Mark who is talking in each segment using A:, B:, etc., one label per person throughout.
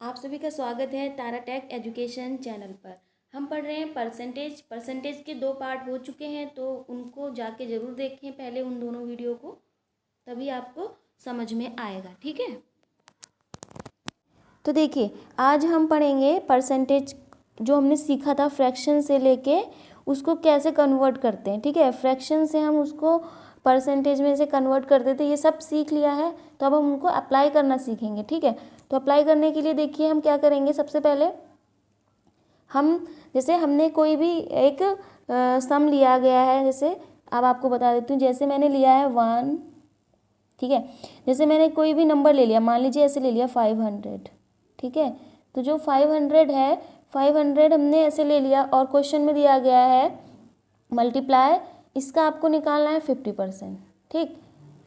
A: आप सभी का स्वागत है तारा टेक एजुकेशन चैनल पर। हम पढ़ रहे हैं परसेंटेज के 2 पार्ट हो चुके हैं, तो उनको जाके ज़रूर देखें पहले उन दोनों वीडियो को, तभी आपको समझ में आएगा। ठीक है, तो देखिए आज हम पढ़ेंगे परसेंटेज। जो हमने सीखा था फ्रैक्शन से लेके उसको कैसे कन्वर्ट करते हैं। ठीक है, फ्रैक्शन से हम उसको परसेंटेज में से कन्वर्ट करते थे, ये सब सीख लिया है। तो अब हम उनको अप्लाई करना सीखेंगे। ठीक है, तो अप्लाई करने के लिए देखिए हम क्या करेंगे। सबसे पहले हम जैसे हमने कोई भी एक सम लिया गया है, जैसे अब आपको बता देती हूँ। जैसे मैंने लिया है 1, ठीक है। जैसे मैंने कोई भी नंबर ले लिया, मान लीजिए ऐसे ले लिया 500, ठीक है। तो जो 500 है, 500 हमने ऐसे ले लिया और क्वेश्चन में दिया गया है मल्टीप्लाई, इसका आपको निकालना है 50%। ठीक,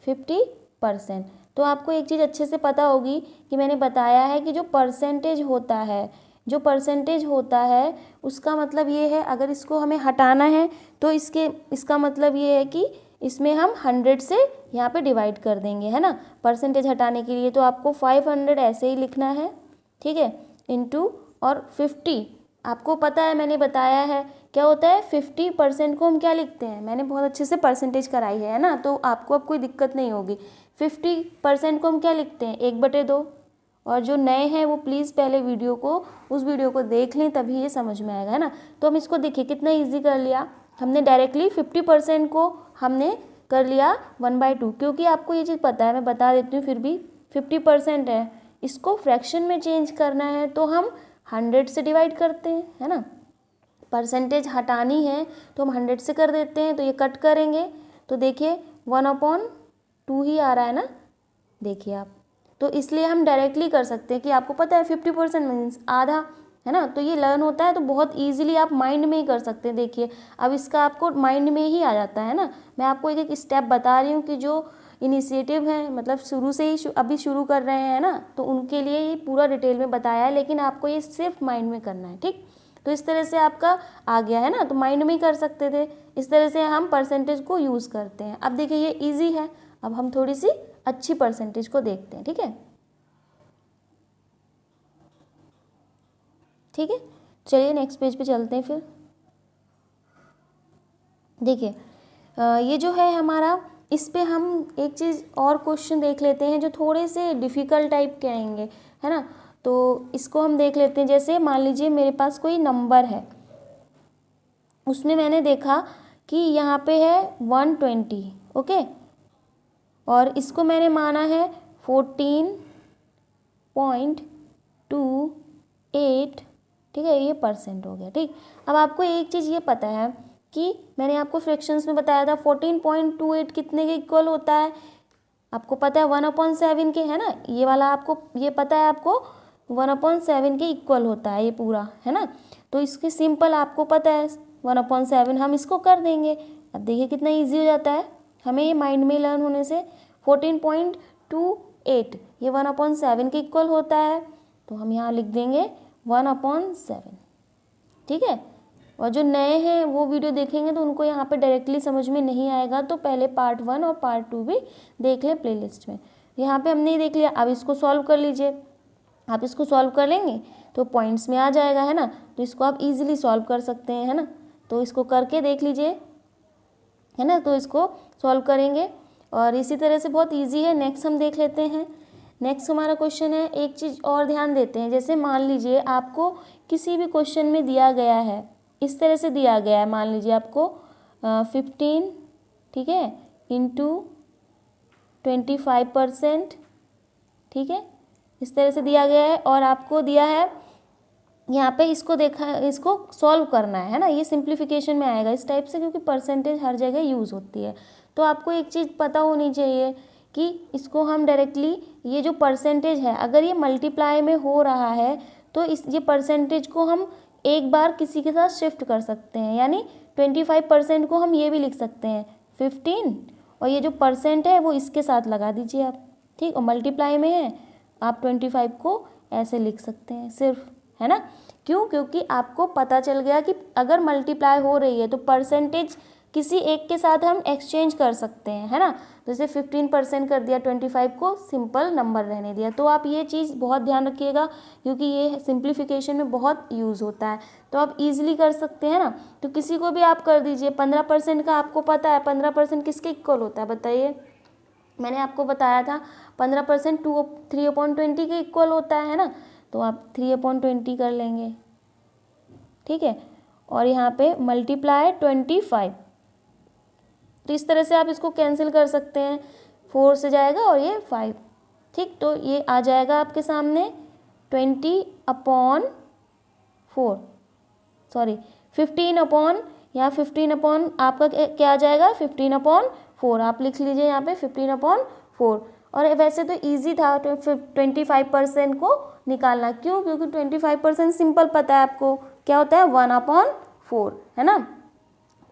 A: 50%। तो आपको एक चीज़ अच्छे से पता होगी कि मैंने बताया है कि जो परसेंटेज होता है, जो परसेंटेज होता है उसका मतलब ये है, अगर इसको हमें हटाना है तो इसका मतलब ये है कि इसमें हम 100 से यहाँ पे डिवाइड कर देंगे, है ना, परसेंटेज हटाने के लिए। तो आपको 500 ऐसे ही लिखना है, ठीक है, इंटू और 50। आपको पता है, मैंने बताया है क्या होता है। 50% को हम क्या लिखते हैं, मैंने बहुत अच्छे से परसेंटेज कराई है ना, तो आपको अब कोई दिक्कत नहीं होगी। 50% को हम क्या लिखते हैं, 1/2। और जो नए हैं वो प्लीज़ पहले उस वीडियो को देख लें, तभी ये समझ में आएगा, है ना। तो हम इसको देखिए कितना ईजी कर लिया हमने। डायरेक्टली 50% को हमने कर लिया 1/2, क्योंकि आपको ये चीज़ पता है, मैं बता देती हूँ फिर भी। 50% है, इसको फ्रैक्शन में चेंज करना है तो हम 100 से डिवाइड करते हैं, है ना। परसेंटेज हटानी है तो हम 100 से कर देते हैं, तो ये कट करेंगे तो देखिए 1/2 ही आ रहा है ना, देखिए आप। तो इसलिए हम डायरेक्टली कर सकते हैं कि आपको पता है 50% मीन्स आधा, है ना। तो ये लर्न होता है तो बहुत ईजिली आप माइंड में ही कर सकते हैं। देखिए अब इसका आपको माइंड में ही आ जाता है ना। मैं आपको एक एक स्टेप बता रही हूँ कि जो इनिशिएटिव है, मतलब शुरू से ही अभी शुरू कर रहे हैं ना, तो उनके लिए ये पूरा डिटेल में बताया है, लेकिन आपको ये सिर्फ माइंड में करना है। ठीक, तो इस तरह से आपका आ गया है ना, तो माइंड में ही कर सकते थे। इस तरह से हम परसेंटेज को यूज़ करते हैं। अब देखिए ये ईजी है। अब हम थोड़ी सी अच्छी परसेंटेज को देखते हैं। ठीक है, ठीक है, चलिए नेक्स्ट पेज पे चलते हैं फिर। देखिए ये जो है हमारा, इस पे हम एक चीज़ और क्वेश्चन देख लेते हैं जो थोड़े से डिफ़िकल्ट टाइप के आएंगे, है ना। तो इसको हम देख लेते हैं। जैसे मान लीजिए मेरे पास कोई नंबर है, उसमें मैंने देखा कि यहाँ पे है 120, ओके, और इसको मैंने माना है 14.28, ठीक है, ये परसेंट हो गया। ठीक, अब आपको एक चीज़ ये पता है कि मैंने आपको फ्रैक्शंस में बताया था 14.28 कितने के इक्वल होता है, आपको पता है 1/7 के, है ना। ये वाला आपको ये पता है, आपको 1/7 के इक्वल होता है ये पूरा, है ना। तो इसके सिंपल आपको पता है 1/7, हम इसको कर देंगे। अब देखिए कितना ईजी हो जाता है हमें ये माइंड में लर्न होने से। 14.28 ये 1/7 के इक्वल होता है, तो हम यहाँ लिख देंगे 1/7, ठीक है। और जो नए हैं वो वीडियो देखेंगे तो उनको यहाँ पे डायरेक्टली समझ में नहीं आएगा, तो पहले पार्ट 1 और पार्ट 2 भी देख लें प्लेलिस्ट में। यहाँ पे हमने देख लिया, अब इसको सॉल्व कर लीजिए। आप इसको सॉल्व कर लेंगे तो पॉइंट्स में आ जाएगा, है ना। तो इसको आप इजीली सॉल्व कर सकते हैं, है ना। तो इसको करके देख लीजिए, है ना। तो इसको सॉल्व करेंगे और इसी तरह से बहुत ईजी है। नेक्स्ट हम देख लेते हैं। नेक्स्ट हमारा क्वेश्चन है, एक चीज़ और ध्यान देते हैं। जैसे मान लीजिए आपको किसी भी क्वेश्चन में दिया गया है, इस तरह से दिया गया है, मान लीजिए आपको 15, ठीक है, इंटू 25%, ठीक है, इस तरह से दिया गया है। और आपको दिया है यहाँ पे, इसको देखा, इसको सॉल्व करना है ना। ये सिंप्लीफिकेशन में आएगा इस टाइप से, क्योंकि परसेंटेज हर जगह यूज़ होती है। तो आपको एक चीज़ पता होनी चाहिए कि इसको हम डायरेक्टली, ये जो परसेंटेज है अगर ये मल्टीप्लाई में हो रहा है तो ये परसेंटेज को हम एक बार किसी के साथ शिफ्ट कर सकते हैं। यानी 25% को हम ये भी लिख सकते हैं 15, और ये जो परसेंट है वो इसके साथ लगा दीजिए आप, ठीक। और मल्टीप्लाई में है, आप 25 को ऐसे लिख सकते हैं सिर्फ, है ना। क्यों, क्योंकि आपको पता चल गया कि अगर मल्टीप्लाई हो रही है तो परसेंटेज किसी एक के साथ हम एक्सचेंज कर सकते हैं, है ना। जैसे 15% कर दिया, 25 को सिंपल नंबर रहने दिया। तो आप ये चीज़ बहुत ध्यान रखिएगा, क्योंकि ये सिंप्लीफिकेशन में बहुत यूज़ होता है। तो आप ईजिली कर सकते हैं ना। तो किसी को भी आप कर दीजिए। 15% का आपको पता है 15% किसके इक्वल होता है, बताइए। मैंने आपको बताया था 15% 3/20 के इक्वल होता है ना। तो आप 3/20 कर लेंगे, ठीक है। और यहाँ पे मल्टीप्लाई 25। तो इस तरह से आप इसको कैंसिल कर सकते हैं, 4 से जाएगा और ये 5, ठीक। तो ये आ जाएगा आपके सामने 20/4, सॉरी 15 यहाँ 15 आपका क्या आ जाएगा, 15/4 आप लिख लीजिए यहाँ पे 15/4। और वैसे तो इजी था 25% को निकालना, क्यों, क्योंकि 25% सिंपल पता है आपको क्या होता है, 1/4, है ना।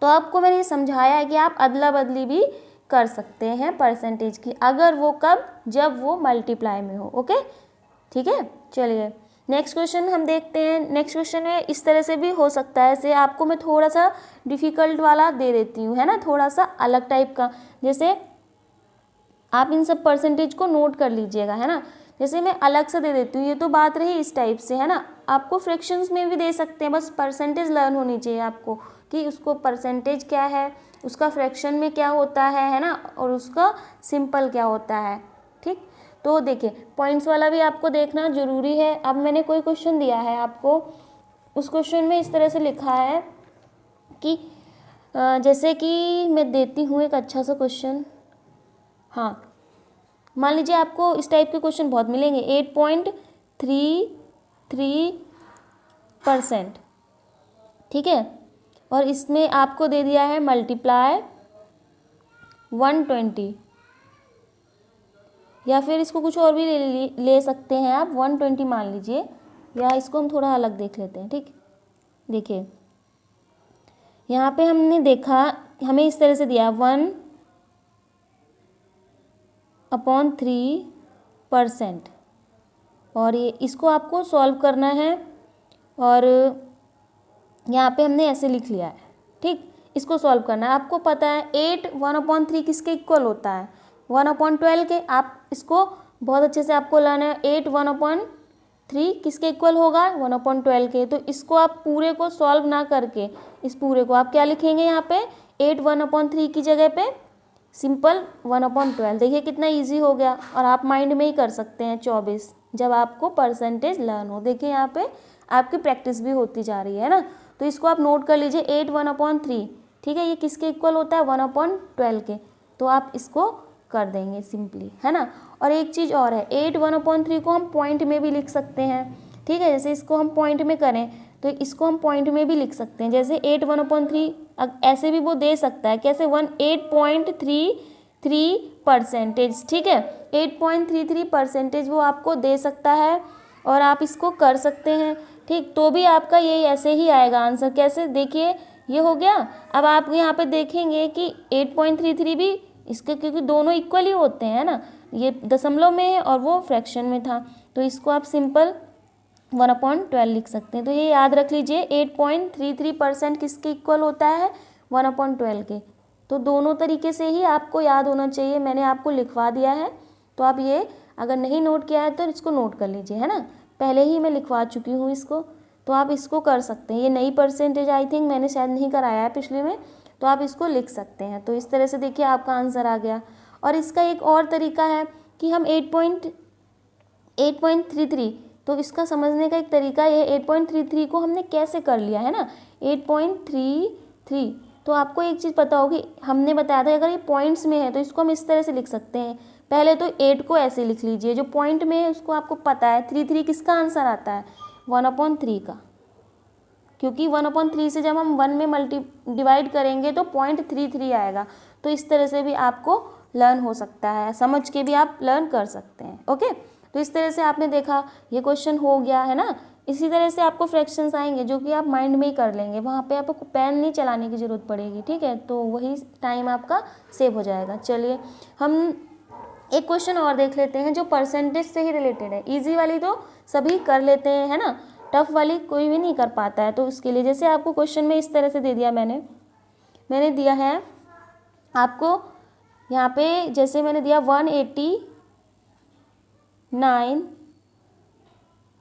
A: तो आपको मैंने ये समझाया है कि आप अदला बदली भी कर सकते हैं परसेंटेज की, अगर वो कब, जब वो मल्टीप्लाई में हो। ओके, ठीक है। चलिए नेक्स्ट क्वेश्चन हम देखते हैं। नेक्स्ट क्वेश्चन में इस तरह से भी हो सकता है, जैसे आपको मैं थोड़ा सा डिफ़िकल्ट वाला दे देती हूँ, है ना, थोड़ा सा अलग टाइप का। जैसे आप इन सब परसेंटेज को नोट कर लीजिएगा, है ना। जैसे मैं अलग से दे देती हूँ, ये तो बात रही इस टाइप से, है ना। आपको फ्रैक्शंस में भी दे सकते हैं, बस परसेंटेज लर्न होनी चाहिए आपको कि उसको परसेंटेज क्या है, उसका फ्रैक्शन में क्या होता है ना, और उसका सिंपल क्या होता है, ठीक। तो देखिए पॉइंट्स वाला भी आपको देखना ज़रूरी है। अब मैंने कोई क्वेश्चन दिया है आपको, उस क्वेश्चन में इस तरह से लिखा है कि जैसे कि मैं देती हूँ एक अच्छा सा क्वेश्चन। हाँ, मान लीजिए आपको इस टाइप के क्वेश्चन बहुत मिलेंगे। 8.33%, ठीक है। और इसमें आपको दे दिया है मल्टीप्लाई 120, या फिर इसको कुछ और भी ले सकते हैं आप, 120 मान लीजिए, या इसको हम थोड़ा अलग देख लेते हैं, ठीक। देखिए यहाँ पे हमने देखा, हमें इस तरह से दिया 1/3%, और ये इसको आपको सॉल्व करना है, और यहाँ पे हमने ऐसे लिख लिया है, ठीक। इसको सॉल्व करना है। आपको पता है 8 1/3 किसके इक्वल होता है, 1/12 के। आप इसको बहुत अच्छे से आपको लाना है। 8 1/3 किसके इक्वल होगा, 1/12 के। तो इसको आप पूरे को सॉल्व ना करके, इस पूरे को आप क्या लिखेंगे यहाँ पे, 8 1/3 की जगह पे सिंपल 1/12। देखिए कितना इजी हो गया, और आप माइंड में ही कर सकते हैं 24, जब आपको परसेंटेज लर्न हो। देखिए यहाँ पे आपकी प्रैक्टिस भी होती जा रही है ना। तो इसको आप नोट कर लीजिए, 8 1/3, ठीक है। ये किसके इक्वल होता है, 1/12 के। तो आप इसको कर देंगे सिंपली, है ना। और एक चीज़ और है, 8 1/3 को हम पॉइंट में भी लिख सकते हैं, ठीक है। जैसे इसको हम पॉइंट में करें तो इसको हम पॉइंट में भी लिख सकते हैं। जैसे 8 1/3 ऐसे भी वो दे सकता है, कैसे, 8.33%, ठीक है। 8.33% वो आपको दे सकता है, और आप इसको कर सकते हैं, ठीक। तो भी आपका ये ऐसे ही आएगा आंसर। कैसे, देखिए ये हो गया। अब आप यहाँ पे देखेंगे कि 8.33 भी इसके, क्योंकि दोनों इक्वल ही होते हैं ना, ये दशमलव में है और वो फ्रैक्शन में था। तो इसको आप सिंपल 1/12 लिख सकते हैं। तो ये याद रख लीजिए, 8.33% किसके इक्वल होता है, 1/12 के। तो दोनों तरीके से ही आपको याद होना चाहिए। मैंने आपको लिखवा दिया है, तो आप ये अगर नहीं नोट किया है तो इसको नोट कर लीजिए, है ना। पहले ही मैं लिखवा चुकी हूँ इसको, तो आप इसको कर सकते हैं। ये नई परसेंटेज आई थिंक मैंने शायद नहीं कराया है पिछले में, तो आप इसको लिख सकते हैं। तो इस तरह से देखिए आपका आंसर आ गया। और इसका एक और तरीका है कि हम 8.33, तो इसका समझने का एक तरीका ये, 8.33 को हमने कैसे कर लिया है ना, 8.33। तो आपको एक चीज़ पता होगी, हमने बताया था अगर ये पॉइंट्स में है तो इसको हम इस तरह से लिख सकते हैं। पहले तो 8 को ऐसे लिख लीजिए, जो पॉइंट में है उसको आपको पता है। 3 किसका आंसर आता है, 1/3 का, क्योंकि 1/3 से जब हम 1 में डिवाइड करेंगे तो 0.33 आएगा। तो इस तरह से भी आपको लर्न हो सकता है, समझ के भी आप लर्न कर सकते हैं। ओके, तो इस तरह से आपने देखा ये क्वेश्चन हो गया, है ना। इसी तरह से आपको फ्रैक्शंस आएंगे जो कि आप माइंड में ही कर लेंगे, वहाँ पे आपको पेन नहीं चलाने की ज़रूरत पड़ेगी, ठीक है। तो वही टाइम आपका सेव हो जाएगा। चलिए हम एक क्वेश्चन और देख लेते हैं जो परसेंटेज से ही रिलेटेड है। ईजी वाली तो सभी कर लेते हैं, है ना, टफ वाली कोई भी नहीं कर पाता है। तो उसके लिए जैसे आपको क्वेश्चन में इस तरह से दे दिया मैंने, मैंने दिया है आपको यहाँ पे, जैसे मैंने दिया 189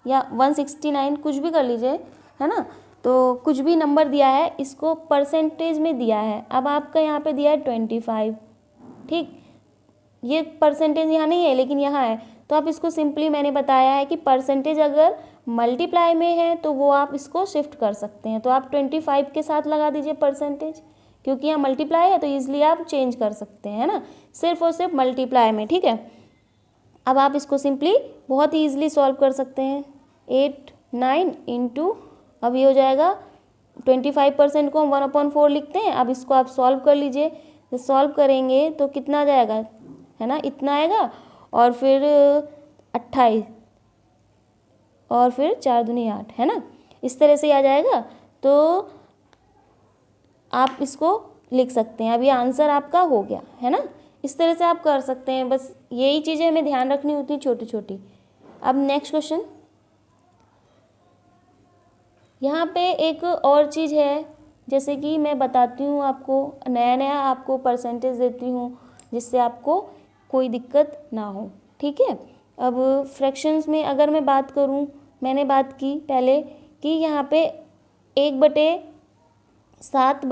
A: या 169, कुछ भी कर लीजिए, है ना। तो कुछ भी नंबर दिया है, इसको परसेंटेज में दिया है। अब आपका यहाँ पे दिया है 25, ठीक। ये परसेंटेज यहाँ नहीं है लेकिन यहाँ है, तो आप इसको सिंपली, मैंने बताया है कि परसेंटेज अगर मल्टीप्लाई में है तो वो आप इसको शिफ्ट कर सकते हैं। तो आप 25 के साथ लगा दीजिए परसेंटेज, क्योंकि यहाँ मल्टीप्लाई है तो ईजिली आप चेंज कर सकते हैं, है ना, सिर्फ और सिर्फ मल्टीप्लाई में, ठीक है। अब आप इसको सिंपली बहुत ही ईजिली सॉल्व कर सकते हैं। 8 9 इंटू, अब ये हो जाएगा 25% को हम 1/4 लिखते हैं। अब इसको आप सॉल्व कर लीजिए, तो सॉल्व करेंगे तो कितना आ जाएगा, है ना, इतना आएगा। और फिर 28 और फिर 4 दूनी 8, है ना, इस तरह से आ जाएगा। तो आप इसको लिख सकते हैं। अब ये आंसर आपका हो गया, है ना। इस तरह से आप कर सकते हैं, बस यही चीज़ें हमें ध्यान रखनी होती है छोटी छोटी। अब नेक्स्ट क्वेश्चन, यहाँ पे एक और चीज़ है, जैसे कि मैं बताती हूँ आपको, नया नया आपको परसेंटेज देती हूँ जिससे आपको कोई दिक्कत ना हो, ठीक है। अब फ्रैक्शंस में अगर मैं बात करूँ, मैंने बात की पहले कि यहाँ पे 1/7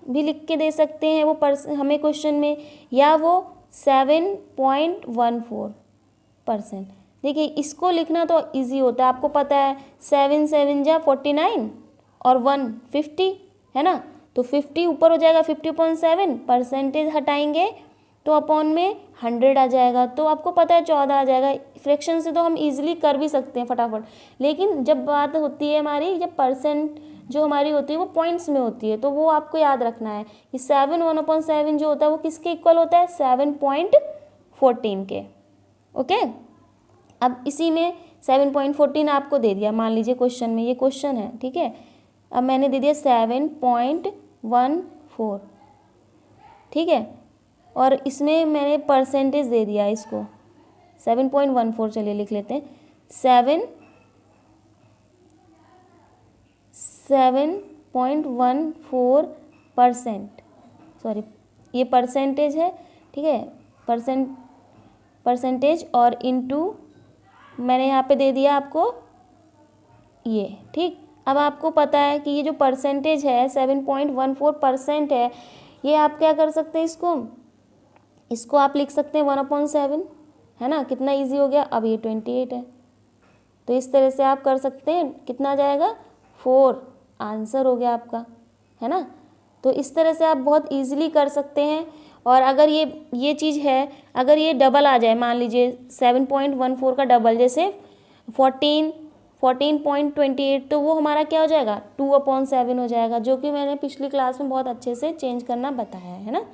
A: भी लिख के दे सकते हैं वो हमें क्वेश्चन में, या वो 7.14%। देखिए इसको लिखना तो इजी होता है, आपको पता है 7 7 जा 49 और 1 50, है ना। तो 50 ऊपर हो जाएगा, 50.7 परसेंटेज हटाएंगे तो अपॉन में 100 आ जाएगा, तो आपको पता है 14 आ जाएगा। फ्रैक्शन से तो हम इजीली कर भी सकते हैं फटाफट, लेकिन जब बात होती है हमारी, जब परसेंट जो हमारी होती है वो पॉइंट्स में होती है, तो वो आपको याद रखना है कि 7 1/7 जो होता है वो किसके इक्वल होता है, 7.14 के, ओके। अब इसी में 7.14 आपको दे दिया, मान लीजिए क्वेश्चन में, ये क्वेश्चन है, ठीक है। अब मैंने दे दिया 7.14, ठीक है, और इसमें मैंने परसेंटेज दे दिया इसको 7.14, चलिए लिख लेते हैं 7.14%, सॉरी ये परसेंटेज है, ठीक है, परसेंटेज और इनटू मैंने यहाँ पे दे दिया आपको ये, ठीक। अब आपको पता है कि ये जो परसेंटेज है 7.14% है, ये आप क्या कर सकते हैं, इसको आप लिख सकते हैं 1/7, है ना, कितना इजी हो गया। अब ये 28 है, तो इस तरह से आप कर सकते हैं, कितना आ जाएगा 4, आंसर हो गया आपका, है ना। तो इस तरह से आप बहुत इजीली कर सकते हैं। और अगर ये चीज़ है, अगर ये डबल आ जाए, मान लीजिए 7.14 का डबल, जैसे 14.28, तो वो हमारा क्या हो जाएगा, 2/7 हो जाएगा, जो कि मैंने पिछली क्लास में बहुत अच्छे से चेंज करना बताया है ना।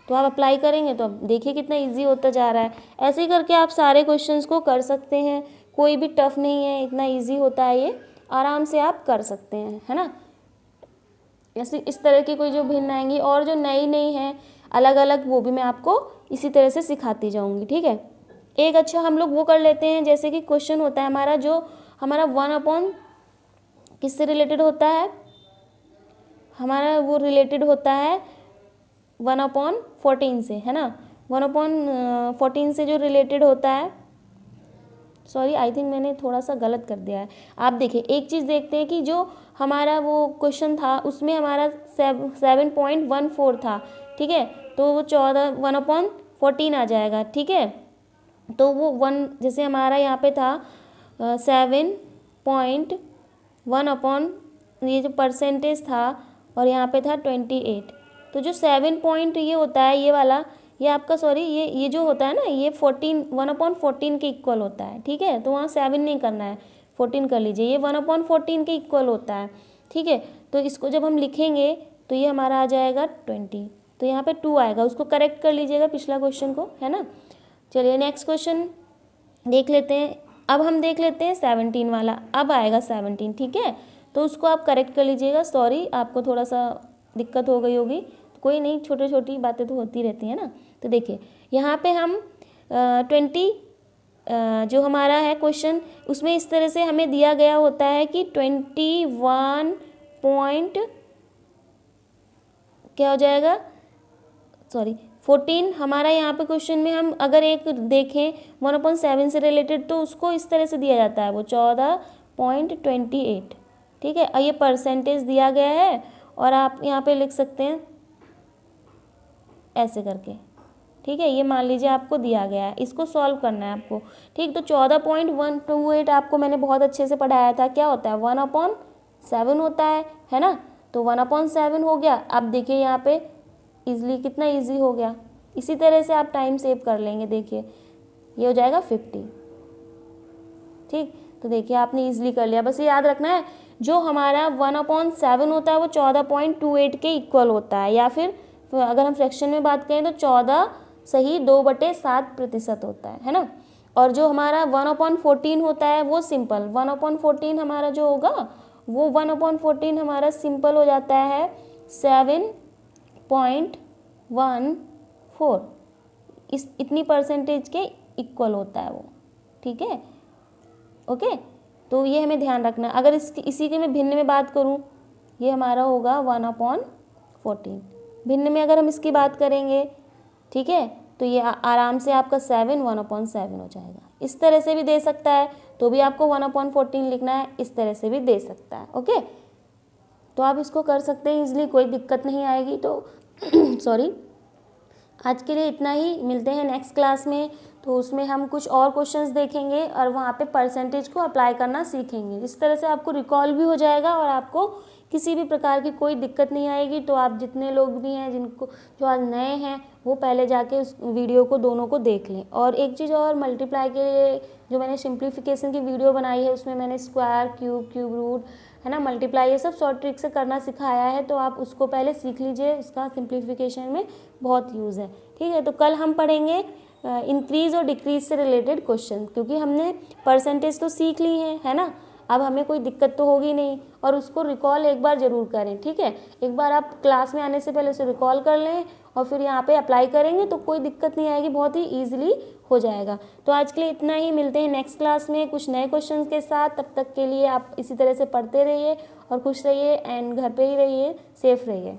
A: तो आप अप्लाई करेंगे तो अब देखिए कितना इजी होता जा रहा है। ऐसे ही करके आप सारे क्वेश्चंस को कर सकते हैं, कोई भी टफ नहीं है, इतना इजी होता है ये, आराम से आप कर सकते हैं, है ना। ऐसे इस तरह की कोई जो भिन्न आएंगी और जो नई हैं अलग अलग, वो भी मैं आपको इसी तरह से सिखाती जाऊंगी, ठीक है। एक अच्छा हम लोग वो कर लेते हैं, जैसे कि क्वेश्चन होता है हमारा, जो हमारा 1 किससे रिलेटेड होता है, हमारा वो रिलेटेड होता है 1/14 से, है ना। 1/14 से जो रिलेटेड होता है, सॉरी आई थिंक मैंने थोड़ा सा गलत कर दिया है। आप देखिए एक चीज़ देखते हैं कि जो हमारा वो क्वेश्चन था उसमें हमारा 7.14 था, ठीक है, तो वो 1/14 आ जाएगा, ठीक है। तो वो 1, जैसे हमारा यहाँ पे था 7.1 ये जो परसेंटेज था, और यहाँ पे था 28, तो जो 7 पॉइंट ये होता है, ये वाला, ये आपका सॉरी ये जो होता है ना, ये 1/14 के इक्वल होता है, ठीक है। तो वहाँ 7 नहीं करना है, 14 कर लीजिए, ये 1/14 के इक्वल होता है, ठीक है। तो इसको जब हम लिखेंगे तो ये हमारा आ जाएगा 20, तो यहाँ पे 2 आएगा, उसको करेक्ट कर लीजिएगा पिछला क्वेश्चन को, है ना। चलिए नेक्स्ट क्वेश्चन देख लेते हैं। अब हम देख लेते हैं 17 वाला, अब आएगा 17, ठीक है, तो उसको आप करेक्ट कर लीजिएगा। सॉरी आपको थोड़ा सा दिक्कत हो गई होगी, कोई नहीं, छोटी छोटी बातें तो होती रहती हैं ना। तो देखिए यहाँ पे हम 20 जो हमारा है क्वेश्चन, उसमें इस तरह से हमें दिया गया होता है कि 21 क्या हो जाएगा, सॉरी 14 हमारा यहाँ पे क्वेश्चन में हम अगर एक देखें 1/7 से रिलेटेड तो उसको इस तरह से दिया जाता है, वो 14.28, ठीक है। और ये परसेंटेज दिया गया है और आप यहाँ पे लिख सकते हैं ऐसे करके, ठीक है। ये मान लीजिए आपको दिया गया है, इसको सॉल्व करना है आपको, ठीक। तो 14.128 आपको मैंने बहुत अच्छे से पढ़ाया था, क्या होता है 1/7 होता है ना। तो 1/7 हो गया। अब देखिए यहाँ पे इजली कितना इजी हो गया। इसी तरह से आप टाइम सेव कर लेंगे। देखिए ये हो जाएगा 50, ठीक। तो देखिए आपने इजली कर लिया। बस ये याद रखना है जो हमारा 1/7 होता है वो 14.28 के इक्वल होता है, या फिर अगर हम फ्रैक्शन में बात करें तो 14 सही 2/7% होता है ना। और जो हमारा 1/14 होता है वो सिंपल 1/14 हमारा जो होगा वो 1/14 हमारा सिंपल हो जाता है 7.14, इतनी परसेंटेज के इक्वल होता है वो, ठीक है। ओके, तो ये हमें ध्यान रखना है। अगर इसी के मैं भिन्न में बात करूँ, ये हमारा होगा 1/14। भिन्न में अगर हम इसकी बात करेंगे, ठीक है, तो ये आराम से आपका 1/7 हो जाएगा। इस तरह से भी दे सकता है, तो भी आपको 1/14 लिखना है, इस तरह से भी दे सकता है। ओके, तो आप इसको कर सकते हैं इजली, कोई दिक्कत नहीं आएगी। तो सॉरी, आज के लिए इतना ही। मिलते हैं नेक्स्ट क्लास में, तो उसमें हम कुछ और क्वेश्चंस देखेंगे और वहाँ पे परसेंटेज को अप्लाई करना सीखेंगे। इस तरह से आपको रिकॉल भी हो जाएगा और आपको किसी भी प्रकार की कोई दिक्कत नहीं आएगी। तो आप जितने लोग भी हैं जिनको जो आज नए हैं वो पहले जाके उस वीडियो को दोनों को देख लें। और एक चीज़ और, मल्टीप्लाई के लिए जो मैंने सिंप्लीफिकेशन की वीडियो बनाई है उसमें मैंने स्क्वायर, क्यूब रूट, है ना, मल्टीप्लाई, ये सब शॉर्ट ट्रिक से करना सिखाया है। तो आप उसको पहले सीख लीजिए, उसका सिंप्लीफिकेशन में बहुत यूज़ है, ठीक है। तो कल हम पढ़ेंगे इंक्रीज़ और डिक्रीज़ से रिलेटेड क्वेश्चन, क्योंकि हमने परसेंटेज तो सीख ली है ना। अब हमें कोई दिक्कत तो होगी नहीं, और उसको रिकॉल एक बार ज़रूर करें, ठीक है। एक बार आप क्लास में आने से पहले उसे रिकॉल कर लें और फिर यहाँ पे अप्लाई करेंगे तो कोई दिक्कत नहीं आएगी, बहुत ही ईजिली हो जाएगा। तो आज के लिए इतना ही। मिलते हैं नेक्स्ट क्लास में कुछ नए क्वेश्चंस के साथ। तब तक के लिए आप इसी तरह से पढ़ते रहिए और खुश रहिए एंड घर पे ही रहिए, सेफ रहिए।